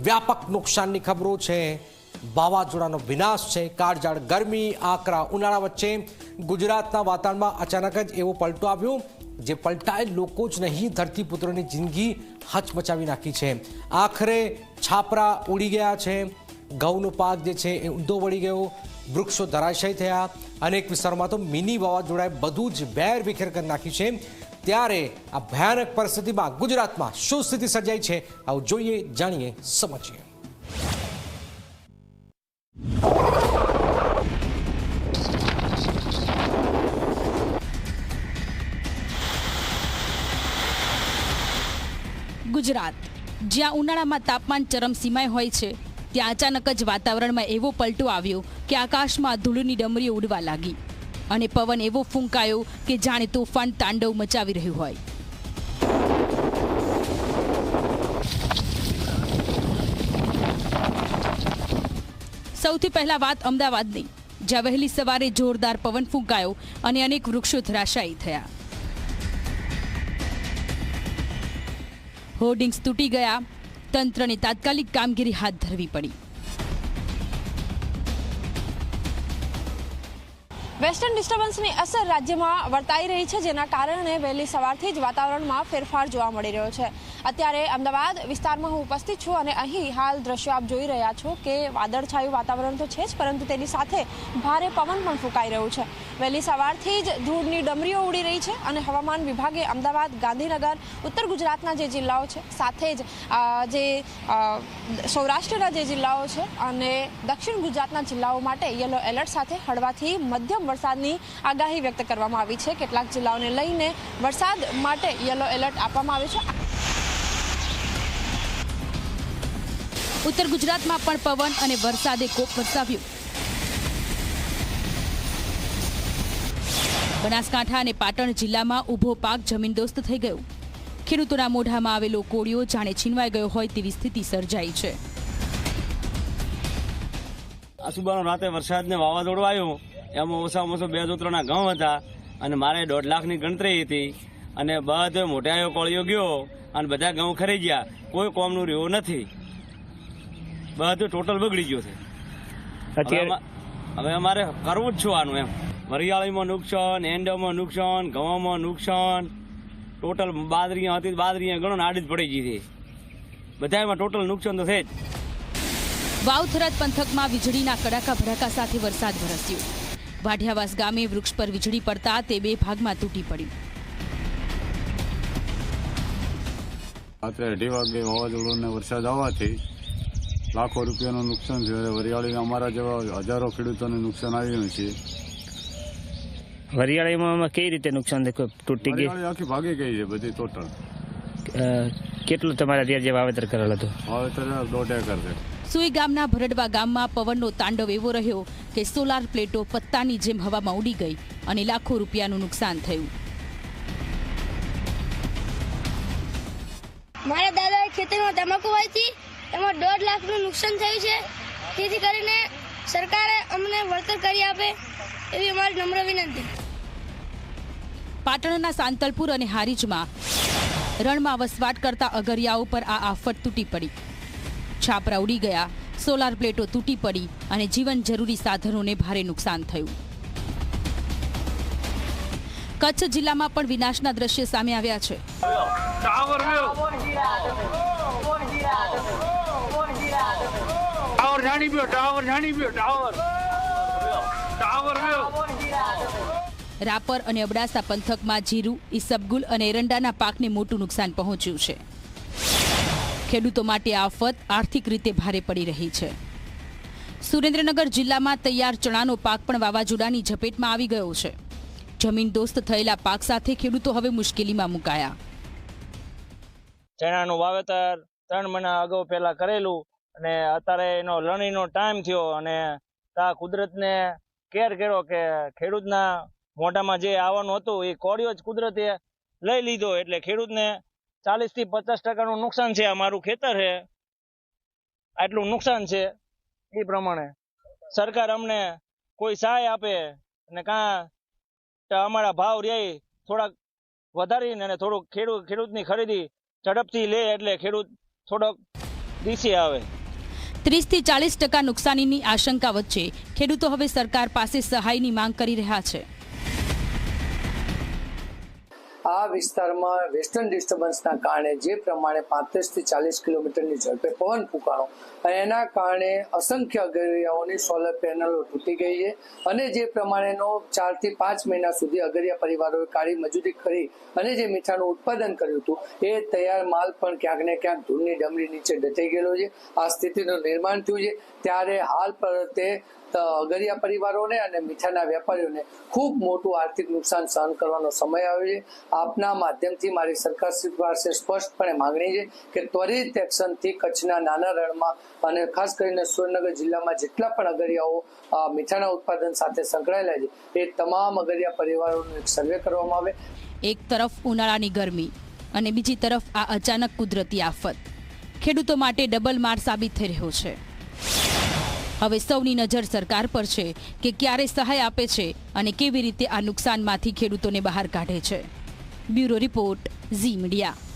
વ્યાપક નુકસાનની ખબરો છે। વાવાઝોડાનો વિનાશ છે, કાળઝાળ ગરમી, આકરા ઉનાળા વચ્ચે ગુજરાતના વાતાવરણમાં અચાનક જ એવો પલટો આવ્યો જે પલટાએ લોકો જ નહીં ધરતીપુત્રોની જિંદગી હચમચાવી નાખી છે। આખરે છાપરા ઉડી ગયા છે, ઘઉંનો પાક જે છે એ ઊંધો વળી ગયો, વૃક્ષો ધરાશયી થયા, અનેક વિસ્તારોમાં તો મિની વાવાઝોડાએ બધું જ વેર વિખેર કરી નાખી છે। ત્યારે આ ભયાનક પરિસ્થિતિમાં ગુજરાતમાં શું સ્થિતિ સર્જાઈ છે, આવું જોઈએ, જાણીએ, સમજીએ। ગુજરાત, જ્યાં ઉનાળામાં તાપમાન ચરમસીમાએ હોય છે, ત્યાં અચાનક જ વાતાવરણમાં એવો પલટો આવ્યો કે આકાશમાં ધૂળની ડમરીઓ ઉડવા લાગી અને પવન એવો ફૂંકાયો કે જાણે તોફાન તાંડવ મચાવી રહ્યું હોય। સૌથી પહેલા વાત અમદાવાદની, જ્યાં વહેલી સવારે જોરદાર પવન ફૂંકાયો અને અનેક વૃક્ષો ધરાશાયી થયા। હોર્ડિંગ્સ તૂટી ગયા, તંત્રને તાત્કાલિક કામગીરી હાથ ધરવી પડી। વેસ્ટર્ન ડિસ્ટર્બન્સની અસર રાજ્યમાં વર્તાઈ રહી છે, જેના કારણે વહેલી સવારથી જ વાતાવરણમાં ફેરફાર જોવા મળી રહ્યો છે। અત્યારે અમદાવાદ વિસ્તારમાં હું ઉપસ્થિત છું અને અહીં હાલ દ્રશ્યો આપ જોઈ રહ્યા છો કે વાદળછાયું વાતાવરણ તો છે જ, પરંતુ તેની સાથે ભારે પવન પણ ફૂંકાઈ રહ્યું છે। વહેલી સવારથી જ ધૂળની ડમરીઓ ઉડી રહી છે અને હવામાન વિભાગે અમદાવાદ, ગાંધીનગર, ઉત્તર ગુજરાતના જે જિલ્લાઓ છે, સાથે જ જે સૌરાષ્ટ્રના જે જિલ્લાઓ છે અને દક્ષિણ ગુજરાતના જિલ્લાઓ માટે યલો એલર્ટ સાથે હળવાથી મધ્યમ વરસાદની આગાહી વ્યક્ત કરવામાં આવી છે। કેટલાક જિલ્લાઓને લઈને વરસાદ માટે યલો એલર્ટ આપવામાં આવ્યું છે। ઉત્તર ગુજરાતમાં પણ પવન અને વરસાદે કોપ વરસાવ્યો। બનાસકાંઠા અને પાટણ જિલ્લામાં ઊભો પાક જમીનદોસ્ત થઈ ગયો। ખેડૂતોના મોઢામાં આવેલો કોળિયો જાણે છીનવાઈ ગયો હોય તેવી સ્થિતિ સર્જાઈ છે। આસુબાનો રાતે વરસાદને વાવાઝોડું આવ્યું, એમાં ઓછામાં ઓછો 2 જોતરાના ઘઉં હતા અને મારે 1.5 લાખની ગણતરી હતી અને બધો મોટાયો કોળિયો ગયો અને બધા ઘઉં ખરી ગયા, કોઈ કોમનું રહ્યું નથી, બધું ટોટલ બગડી ગયું છે। હવે અમારે કરવું જ છું આનું એમ। વરિયાળીમાં નુકસાન, એંડામાં નુકસાન, ઘઉંમાં નુકસાન, ટોટલ બાદરીયા હતી, બાદરીયા ઘણો આડી જ પડી ગઈ હતી, બધામાં ટોટલ નુકસાન તો છે જ। વાવ-થરાદ પંથકમાં વીજળીના કડાકા ભડાકા સાથે વરસાદ વરસ્યો। વાઢિયાવાસ ગામે વૃક્ષ પર વીજળી પડતા તે 2 ભાગમાં તૂટી પડ્યું। રાત્રે 2:30 વાગે વાવાઝોડું વરસાદ આવવાથી લાખો રૂપિયાનું નુકસાન થયું। વરિયાળીમાં અમારા જેવા હજારો ખેડૂતોને નુકસાન આવ્યું છે। વરિયાળીમાં કઈ રીતે નુકસાન તૂટી ગઈ? આખી ભાગી ગઈ છે બધી ટોટલ। કેટલું તમારા ત્યાં જે વાવેતર કરેલ હતું? વાવેતર 1.5 એકર છે। સુઈ ગામના ભરડવા ગામમાં પવનનો તાંડવ એવો રહ્યો કે સોલાર પ્લેટો પત્તાની જેમ હવામાં ઉડી ગઈ અને લાખો રૂપિયાનું નુકસાન થયું। મારા દાદાએ ખેતરમાં તમાકુ વાવી હતી, એમાં 1.5 લાખનું નુકસાન થયું છે। તેથી કરીને સરકારે અમને વળતર કરી આપે એવી અમારી નમ્ર વિનંતી। પાટણના સાંતલપુર અને હારીજમાં રણમાં વસવાટ કરતા અગરિયાઓ પર આ આફત તૂટી પડી। છાપરા ઉડી ગયા, સોલાર પ્લેટો તૂટી પડી અને જીવન જરૂરી સાધનોને ભારે નુકસાન થયું। કચ્છ જિલ્લામાં પણ વિનાશના દ્રશ્ય સામે આવ્યા છે। રાપર અને અબડાસા પંથકમાં જીરું, ઈસબગુલ અને એરંડાના પાકને મોટું નુકસાન પહોંચ્યું છે। ખેડૂતો માટે આફત આર્થિક રીતે ભારે પડી રહી છે। સુરેન્દ્રનગર જિલ્લામાં તૈયાર ચણાનો પાક પણ વાવાઝોડાની ઝપેટમાં આવી ગયો છે। જમીન દોસ્ત થયેલા પાક સાથે ખેડૂતો હવે મુશ્કેલીમાં મુકાયા। ચણાનું વાવેતર 3 મહિના અગાઉ પહેલા કરેલું અને અત્યારે એનો લણણીનો ટાઈમ થયો અને તા કુદરતને કેર કર્યો કે ખેડૂતના મોઢામાં જે આવવાનું હતું એ કોળિયો જ કુદરતે લઈ લીધો, એટલે ખેડૂતને 40 થી 50% નુકસાન છે। અમારું ખેતર છે, આટલું નુકસાન છે। એ પ્રમાણે સરકાર અમને કોઈ સહાય આપે અને અમારા ભાવ રહે થોડાક વધારીને અને થોડુંક ખેડૂતની ખરીદી ઝડપથી લે એટલે ખેડૂત થોડોક દિવસે આવે. 30 થી 40% નુકસાનીની આશંકા વચ્ચે ખેડૂતો હવે સરકાર પાસે સહાયની માંગ કરી રહ્યા છે. આ વિસ્તારમાં વેસ્ટર્ન ડિસ્ટર્બન્સના કારણે જે પ્રમાણે 35 થી 40 કિલોમીટરની ઝડપે પવન ફૂંકાણો અને એના કારણે અસંખ્ય અગરિયાઓની સોલર પેનલો તૂટી ગઈ છે અને જે પ્રમાણેનો 4 થી 5 મહિના સુધી અગરિયા પરિવારોએ કાળી મજૂરી કરી અને જે મીઠાનું ઉત્પાદન કર્યું હતું એ તૈયાર માલ પણ ક્યાંક ને ક્યાંક ધૂળની ડમરી નીચે દટાઈ ગયેલો છે. આ સ્થિતિનું નિર્માણ થયું છે ત્યારે હાલ પર તે અગરિયા પરિવારોને અને મીઠાના વેપારીઓને ખૂબ મોટું આર્થિક નુકસાન સહન કરવાનો સમય આવ્યો છે. આપના માધ્યમથી મારી સરકાર પાસે સ્પષ્ટપણે માંગણી છે કે ત્વરિત એક્શનથી કચ્છના નાના રણમાં અને ખાસ કરીને સુરેન્દ્રનગર જિલ્લામાં જેટલા પણ અગરિયાઓ મીઠાના ઉત્પાદન સાથે સંકળાયેલા છે એ તમામ અગરિયા પરિવારોનો એક સર્વે કરવામાં આવે. એક તરફ ઉનાળાની ગરમી અને બીજી તરફ આ અચાનક કુદરતી આફત ખેડૂતો માટે ડબલ માર સાબિત થઈ રહ્યો છે. હવે સૌની નજર સરકાર પર છે કે ક્યારે સહાય આપે છે અને કેવી રીતે આ નુકસાનમાંથી ખેડૂતોને બહાર કાઢે છે. Bureau report, Zee media.